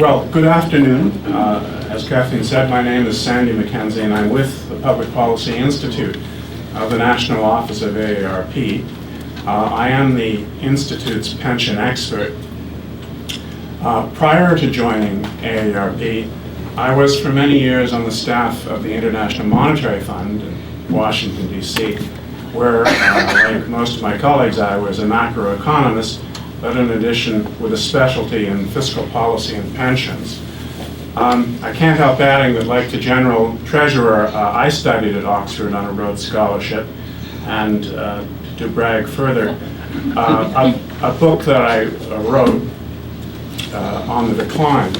Well, good afternoon. As Kathleen said, my name is Sandy Mackenzie, and I'm with the Public Policy Institute of the National Office of AARP. I am the Institute's pension expert. Prior to joining AARP, I was for many years on the staff of the International Monetary Fund in Washington, D.C., where, like most of my colleagues, I was a macroeconomist, but in addition with a specialty in fiscal policy and pensions. I can't help adding that, like the General Treasurer, I studied at Oxford on a Rhodes Scholarship, and to brag further, a book that I wrote on the decline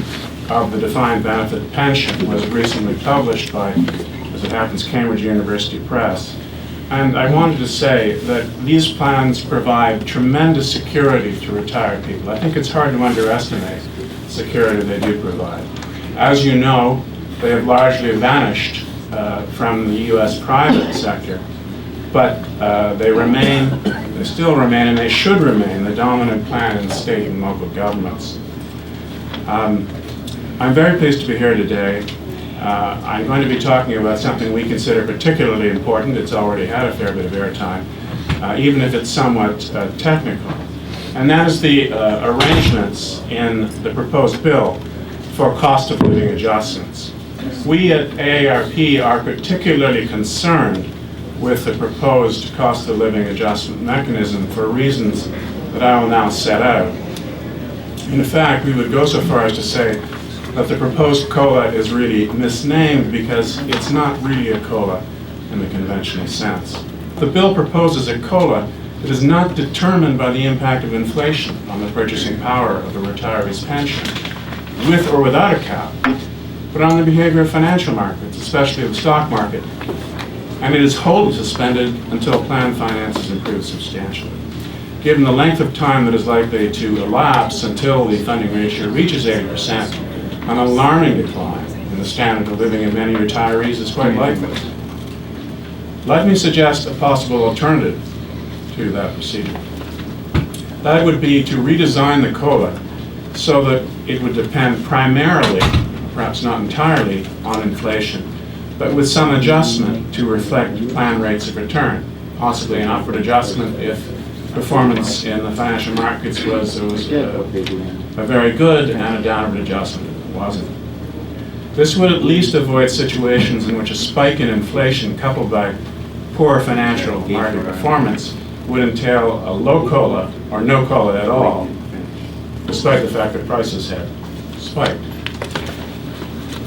of the defined benefit pension was recently published by, as it happens, Cambridge University Press. And I wanted to say that these plans provide tremendous security to retired people. I think it's hard to underestimate the security they do provide. As you know, they have largely vanished from the U.S. private sector, but they still remain, and they should remain, the dominant plan in state and local governments. I'm very pleased to be here today. I'm going to be talking about something we consider particularly important. It's already had a fair bit of airtime, even if it's somewhat technical. And that is the arrangements in the proposed bill for cost of living adjustments. We at AARP are particularly concerned with the proposed cost of living adjustment mechanism for reasons that I will now set out. In fact, we would go so far as to say that the proposed COLA is really misnamed because it's not really a COLA in the conventional sense. The bill proposes a COLA that is not determined by the impact of inflation on the purchasing power of a retiree's pension, with or without a cap, but on the behavior of financial markets, especially the stock market. And it is wholly suspended until plan finances improve substantially. Given the length of time that is likely to elapse until the funding ratio reaches 80%, an alarming decline in the standard of living of many retirees is quite likely. Let me suggest a possible alternative to that procedure. That would be to redesign the COLA so that it would depend primarily, perhaps not entirely, on inflation, but with some adjustment to reflect plan rates of return, possibly an upward adjustment if performance in the financial markets was a very good, and a downward adjustment if it wasn't. This would at least avoid situations in which a spike in inflation coupled by poor financial market performance would entail a low COLA or no COLA at all, despite the fact that prices had spiked.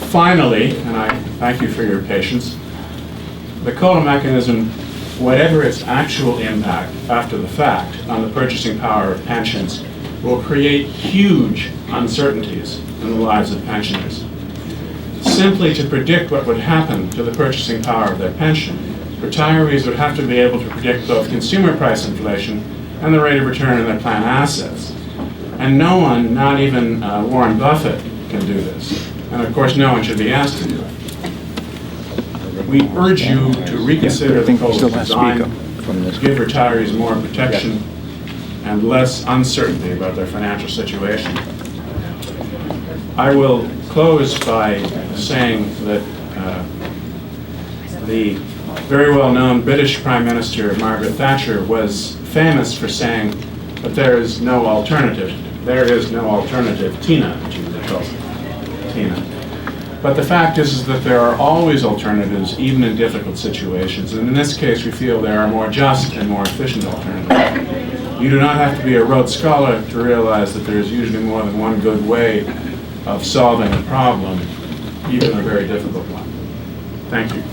Finally, and I thank you for your patience, the COLA mechanism, whatever its actual impact after the fact on the purchasing power of pensions, will create huge uncertainties in the lives of pensioners. Simply to predict what would happen to the purchasing power of their pension, retirees would have to be able to predict both consumer price inflation and the rate of return on their plan assets. And no one, not even Warren Buffett, can do this. And of course, no one should be asked to do it. We urge you to reconsider the COLA's design, to give retirees more protection and less uncertainty about their financial situation. I will close by saying that the very well-known British Prime Minister Margaret Thatcher was famous for saying that there is no alternative. There is no alternative. Tina, she was called. Tina. But the fact is that there are always alternatives, even in difficult situations. And in this case, we feel there are more just and more efficient alternatives. You do not have to be a Rhodes Scholar to realize that there is usually more than one good way of solving a problem, even a very difficult one. Thank you.